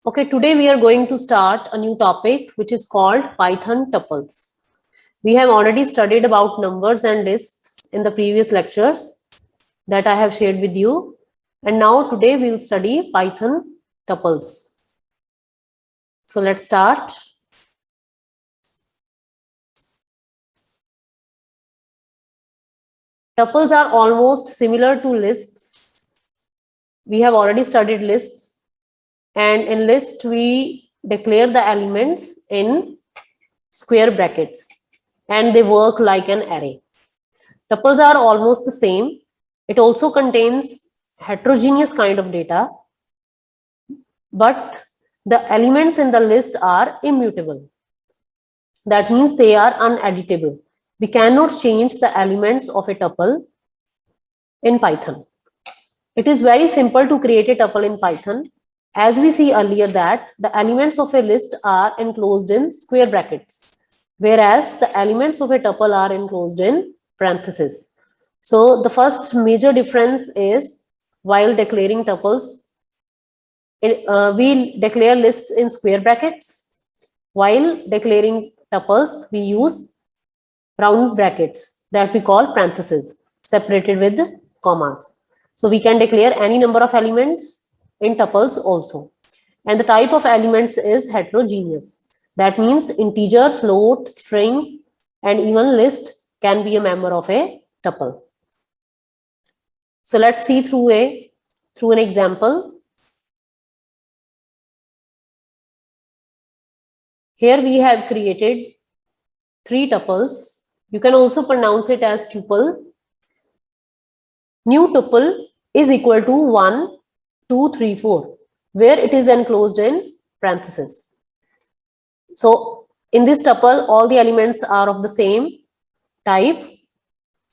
Okay, today we are going to start a new topic which is called Python tuples. We have already studied about numbers and lists in the previous lectures that I have shared with you. And now today we will study Python tuples. So let's start. Tuples are almost similar to lists. We have already studied lists, and in list we declare the elements in square brackets and they work like an array. Tuples are almost the same. It also contains heterogeneous kind of data, but the elements in the list are immutable. That means they are uneditable. We cannot change the elements of a tuple in Python. It is very simple to create a tuple in Python. As we see earlier that the elements of a list are enclosed in square brackets, whereas the elements of a tuple are enclosed in parentheses. So the first major difference is while declaring tuples, we declare lists in square brackets. While declaring tuples, we use round brackets that we call parentheses separated with commas. So we can declare any number of elements in tuples also. And the type of elements is heterogeneous. That means integer, float, string, and even list can be a member of a tuple. So let's see through an example. Here we have created 3 tuples. You can also pronounce it as tuple. New tuple is equal to 1, 2, 3, 4, where it is enclosed in parentheses. So in this tuple, all the elements are of the same type.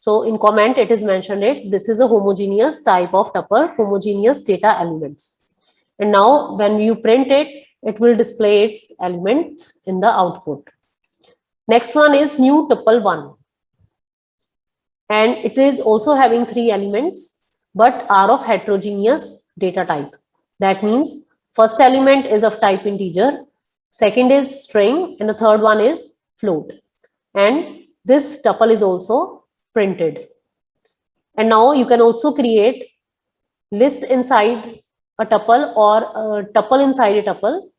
So in comment, it is mentioned it. This is a homogeneous type of tuple, homogeneous data elements. And now when you print it, it will display its elements in the output. Next one is new tuple 1. And it is also having 3 elements, but are of heterogeneous data type. That means first element is of type integer, second is string, and the third one is float. And this tuple is also printed. And now you can also create list inside a tuple or a tuple inside a tuple,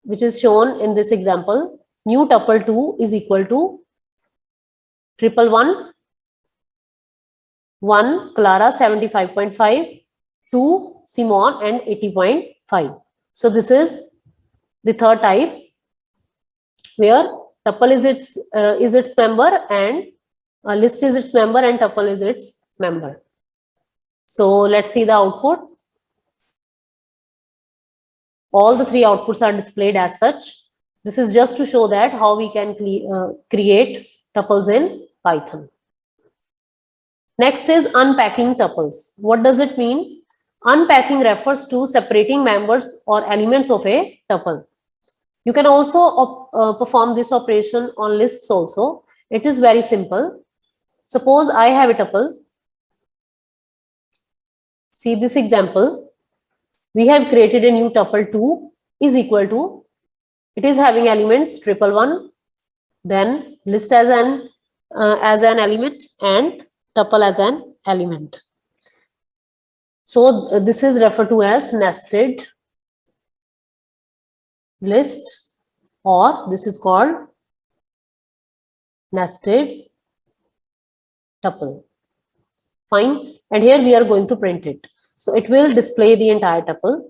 which is shown in this example. New tuple 2 is equal to 111, 1 Clara 75.5, 2 Simon and 80.5. So this is the third type where tuple is its member and list is its member and tuple is its member. So let's see the output. All the 3 outputs are displayed as such. This is just to show that how we can create tuples in Python. Next is unpacking tuples. What does it mean? Unpacking refers to separating members or elements of a tuple. You can also perform this operation on lists also. It is very simple. Suppose I have a tuple. See this example. We have created a new tuple 2 is equal to, it is having elements 111, then list as an element and tuple as an element. So this is referred to as nested list, or this is called nested tuple. Fine. And here we are going to print it. So it will display the entire tuple.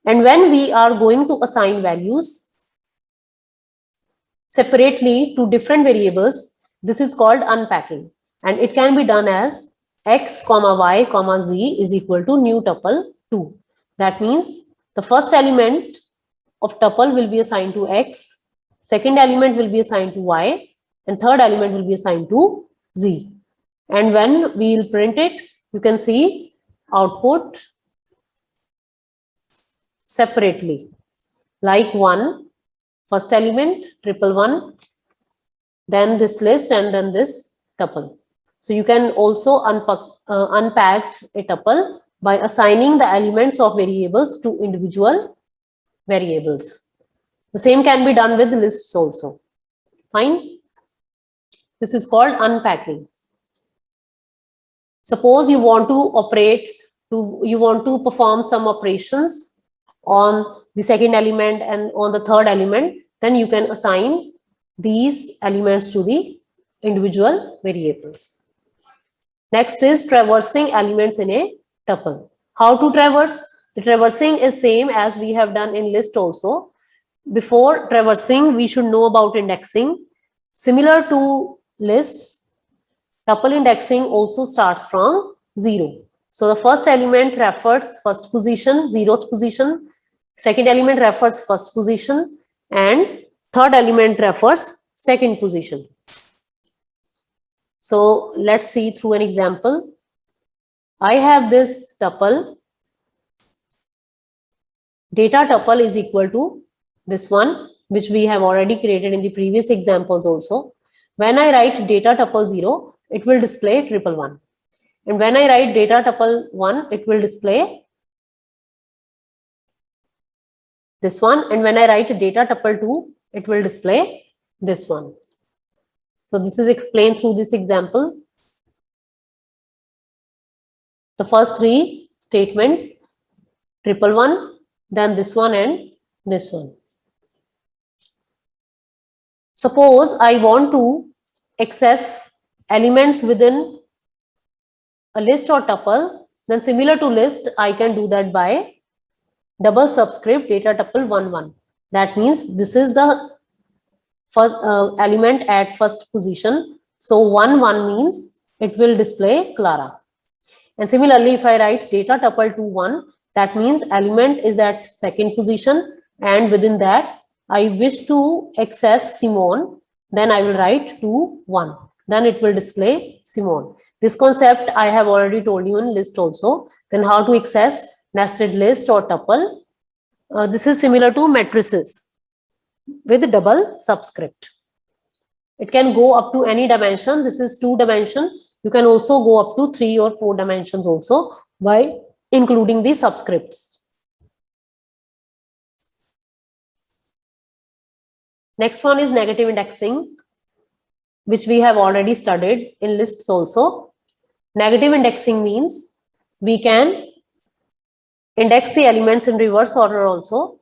And when we are going to assign values separately to different variables, this is called unpacking. And it can be done as x, y, z is equal to new tuple 2. That means the first element of tuple will be assigned to x, second element will be assigned to y, and third element will be assigned to z. And when we will print it, you can see output separately, like 1, first element, 111, then this list, and then this tuple. So you can also unpack a tuple by assigning the elements of variables to individual variables. The same can be done with lists also. Fine. This is called unpacking. Suppose you want to perform some operations on the second element and on the third element, then you can assign these elements to the individual variables. Next is traversing elements in a tuple. How to traverse? The traversing is same as we have done in list also. Before traversing, we should know about indexing. Similar to lists, tuple indexing also starts from 0. So the first element refers first position, 0th position. Second element refers first position, and third element refers second position. So let's see through an example. I have this tuple. Data tuple is equal to this one, which we have already created in the previous examples also. When I write data tuple 0, it will display 111. And when I write data tuple 1, it will display this one. And when I write data tuple 2, it will display this one. So this is explained through this example. The first three statements, 111, then this one and this one. Suppose I want to access elements within a list or tuple, then similar to list, I can do that by double subscript data tuple 11. That means this is the first element at first position. So 11 means it will display Clara. And similarly, if I write data tuple 21, that means element is at second position, and within that I wish to access Simone, then I will write 21. Then it will display Simone. This concept I have already told you in list also. Then how to access nested list or tuple. This is similar to matrices with double subscript. It can go up to any dimension. This is 2 dimension. You can also go up to 3 or 4 dimensions also by including the subscripts. Next one is negative indexing, which we have already studied in lists also. Negative indexing means we can index the elements in reverse order also,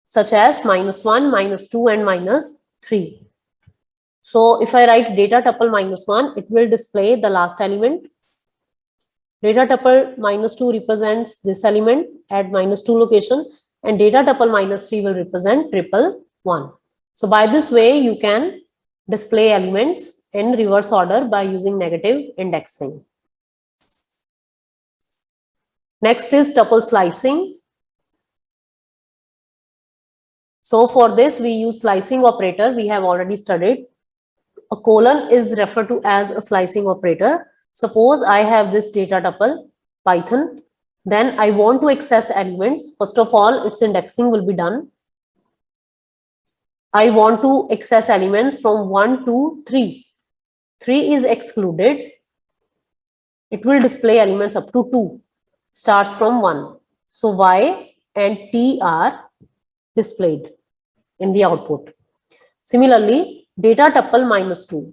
such as -1, -2, and -3. So if I write data tuple -1, it will display the last element. Data tuple -2 represents this element at -2 location, and data tuple -3 will represent 111. So by this way, you can display elements in reverse order by using negative indexing. Next is tuple slicing. So for this, we use slicing operator. We have already studied. A colon is referred to as a slicing operator. Suppose I have this data tuple, Python. Then I want to access elements. First of all, its indexing will be done. I want to access elements from 1 to 3. 3 is excluded. It will display elements up to 2. Starts from 1. So Y and T are displayed in the output. Similarly, data tuple -2.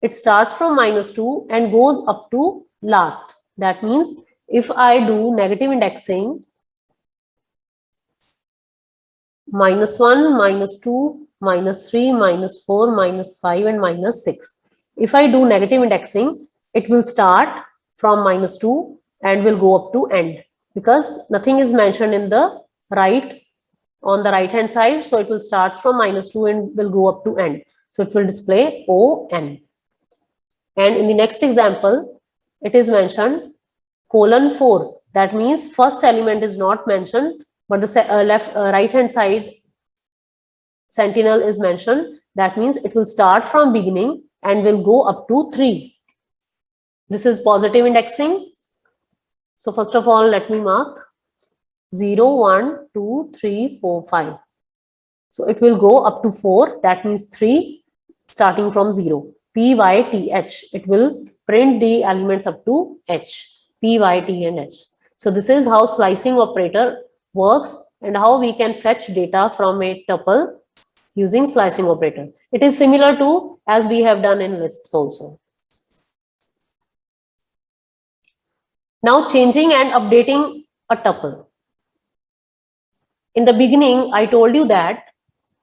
It starts from -2 and goes up to last. That means if I do negative indexing, -1, -2, -3, -4, -5, and -6. If I do negative indexing, it will start from -2 and will go up to end, because nothing is mentioned in the right, on the right hand side. So it will start from -2 and will go up to end. So it will display ON. And in the next example, it is mentioned :4. That means first element is not mentioned, but the right hand side sentinel is mentioned. That means it will start from beginning and will go up to 3. This is positive indexing. So first of all, let me mark 0, 1, 2, 3, 4, 5. So it will go up to 4. That means 3 starting from 0. P, Y, T, H. It will print the elements up to H. P, Y, T, and H. So this is how slicing operator works and how we can fetch data from a tuple using slicing operator. It is similar to as we have done in lists also. Now changing and updating a tuple. In the beginning, I told you that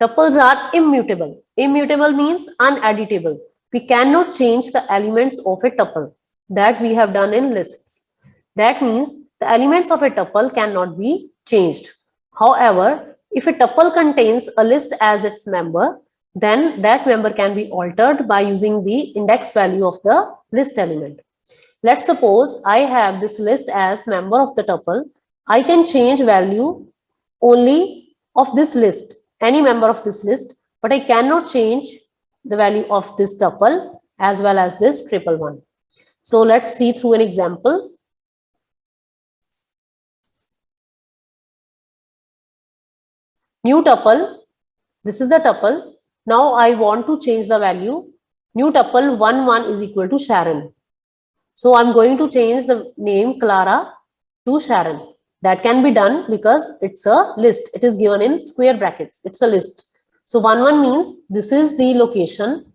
tuples are immutable. Immutable means uneditable. We cannot change the elements of a tuple that we have done in lists. That means the elements of a tuple cannot be changed. However, if a tuple contains a list as its member, then that member can be altered by using the index value of the list element. Let's suppose I have this list as member of the tuple. I can change value only of this list, any member of this list, but I cannot change the value of this tuple as well as this triple one. So let's see through an example. New tuple, this is the tuple. Now I want to change the value. New tuple 1 1 is equal to Sharon. So I'm going to change the name Clara to Sharon. That can be done because it's a list. It is given in square brackets. It's a list. So 1 1 means this is the location.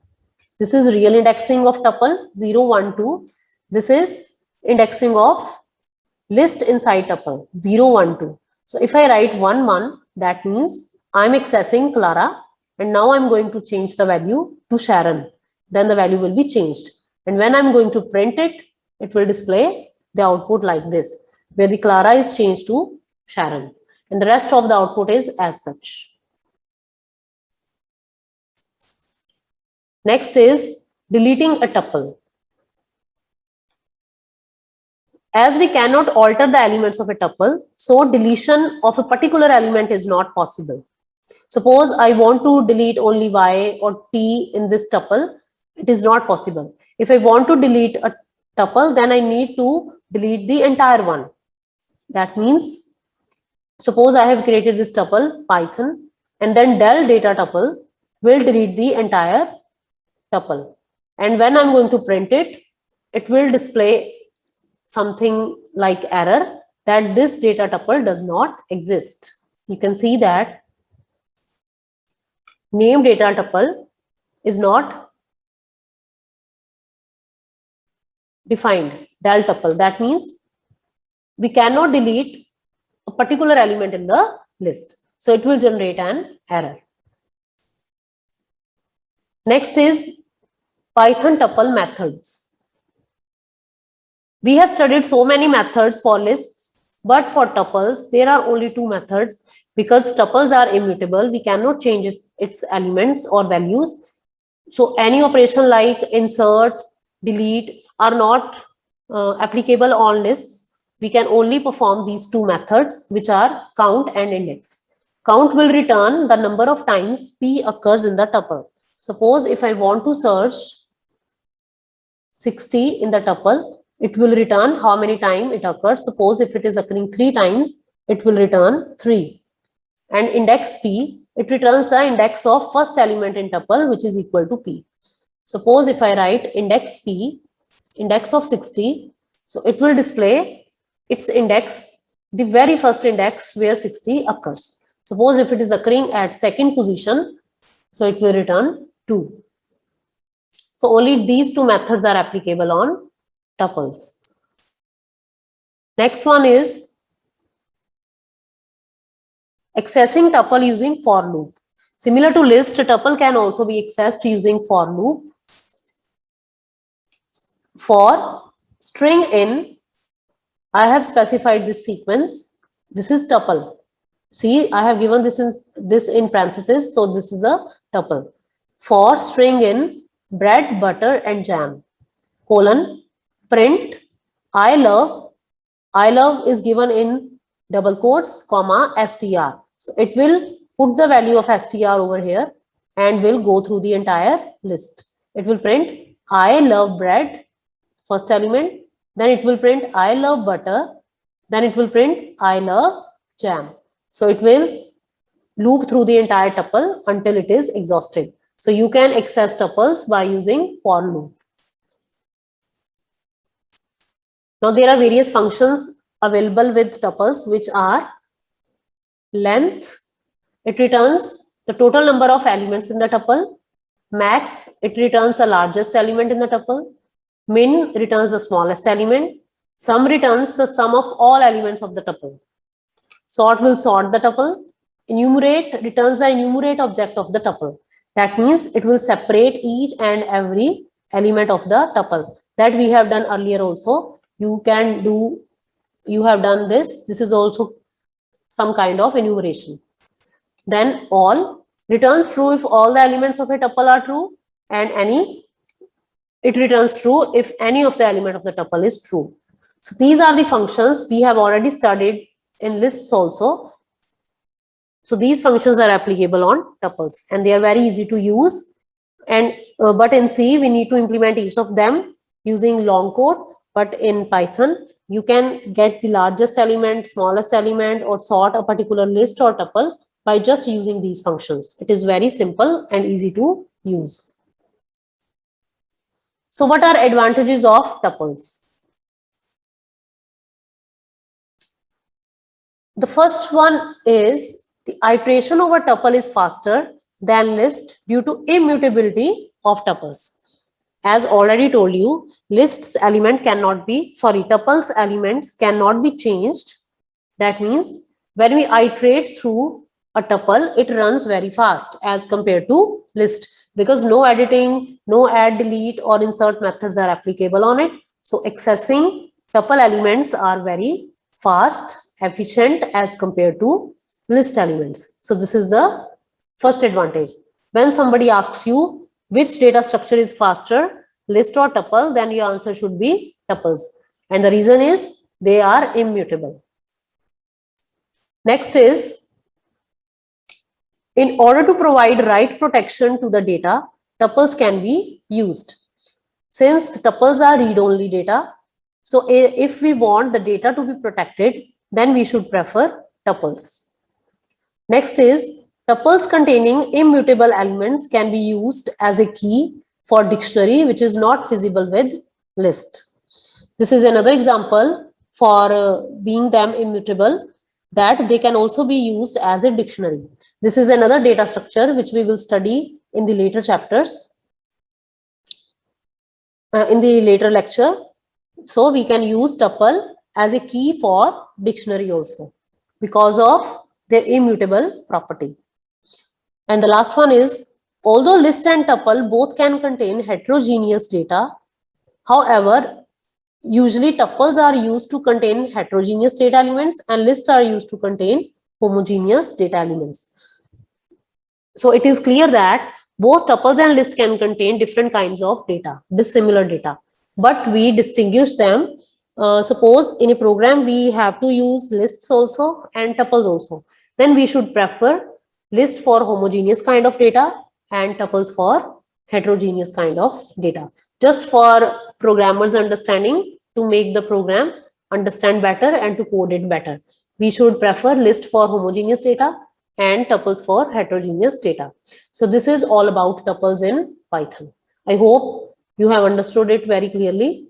This is real indexing of tuple 0 1 2. This is indexing of list inside tuple 0 1 2. So if I write 1 1, that means I'm accessing Clara, and now I'm going to change the value to Sharon. Then the value will be changed. And when I'm going to print it, it will display the output like this, where the Clara is changed to Sharon, and the rest of the output is as such. Next is deleting a tuple. As we cannot alter the elements of a tuple, so deletion of a particular element is not possible. Suppose I want to delete only y or t in this tuple, it is not possible. If I want to delete a tuple, then I need to delete the entire one. That means, suppose I have created this tuple Python, and then del data tuple will delete the entire tuple. And when I'm going to print it, it will display something like error that this data tuple does not exist. You can see that name data tuple is not defined, del tuple. That means we cannot delete a particular element in the list. So it will generate an error. Next is Python tuple methods. We have studied so many methods for lists, but for tuples, there are only two methods because tuples are immutable. We cannot change its elements or values. So any operation like insert, delete are not applicable on lists. We can only perform these two methods, which are count and index. Count will return the number of times p occurs in the tuple. Suppose if I want to search 60 in the tuple, it will return how many times it occurs. Suppose if it is occurring 3 times, it will return 3. And index p, it returns the index of first element in tuple, which is equal to p. Suppose if I write index p, index of 60, so it will display its index, the very first index where 60 occurs. Suppose if it is occurring at second position, so it will return 2. So only these two methods are applicable on tuples. Next one is accessing tuple using for loop. Similar to list, tuple can also be accessed using for loop. For string in, I have specified this sequence. This is tuple. See, I have given this in parentheses, so this is a tuple. For string in bread, butter, and jam, colon, print I love is given in double quotes, comma, str. So it will put the value of str over here and will go through the entire list. It will print I love bread, first element, then it will print I love butter, then it will print I love jam. So it will loop through the entire tuple until it is exhausted. So you can access tuples by using for loop. Now there are various functions available with tuples, which are length, it returns the total number of elements in the tuple. Max, it returns the largest element in the tuple. Min returns the smallest element. Sum returns the sum of all elements of the tuple. Sort will sort the tuple. Enumerate returns the enumerate object of the tuple. That means it will separate each and every element of the tuple. That we have done earlier also. You have done this. This is also some kind of enumeration. Then all returns true if all the elements of a tuple are true, and it returns true if any of the element of the tuple is true. So these are the functions we have already studied in lists also. So these functions are applicable on tuples and they are very easy to use. And but in C we need to implement each of them using long code. But in Python you can get the largest element, smallest element, or sort a particular list or tuple by just using these functions. It is very simple and easy to use. So what are advantages of tuples? The first one is the iteration over tuple is faster than list due to immutability of tuples. As already told you, tuples elements cannot be changed. That means when we iterate through a tuple, it runs very fast as compared to list, because no editing, no add, delete or insert methods are applicable on it. So accessing tuple elements are very fast, efficient as compared to list elements. So this is the first advantage. When somebody asks you which data structure is faster, list or tuple, then your answer should be tuples. And the reason is they are immutable. Next is, in order to provide right protection to the data, tuples can be used. Since tuples are read-only data, so if we want the data to be protected, then we should prefer tuples. Next is, tuples containing immutable elements can be used as a key for dictionary, which is not feasible with list. This is another example for being them immutable, that they can also be used as a dictionary. This is another data structure which we will study in the later chapters, in the later lecture. So we can use tuple as a key for dictionary also because of their immutable property. And the last one is, although list and tuple both can contain heterogeneous data, however, usually tuples are used to contain heterogeneous data elements and lists are used to contain homogeneous data elements. So it is clear that both tuples and lists can contain different kinds of data, dissimilar data, but we distinguish them. Suppose in a program we have to use lists also and tuples also, then we should prefer list for homogeneous kind of data and tuples for heterogeneous kind of data. Just for programmers' understanding, to make the program understand better and to code it better, we should prefer list for homogeneous data and tuples for heterogeneous data. So this is all about tuples in Python. I hope you have understood it very clearly.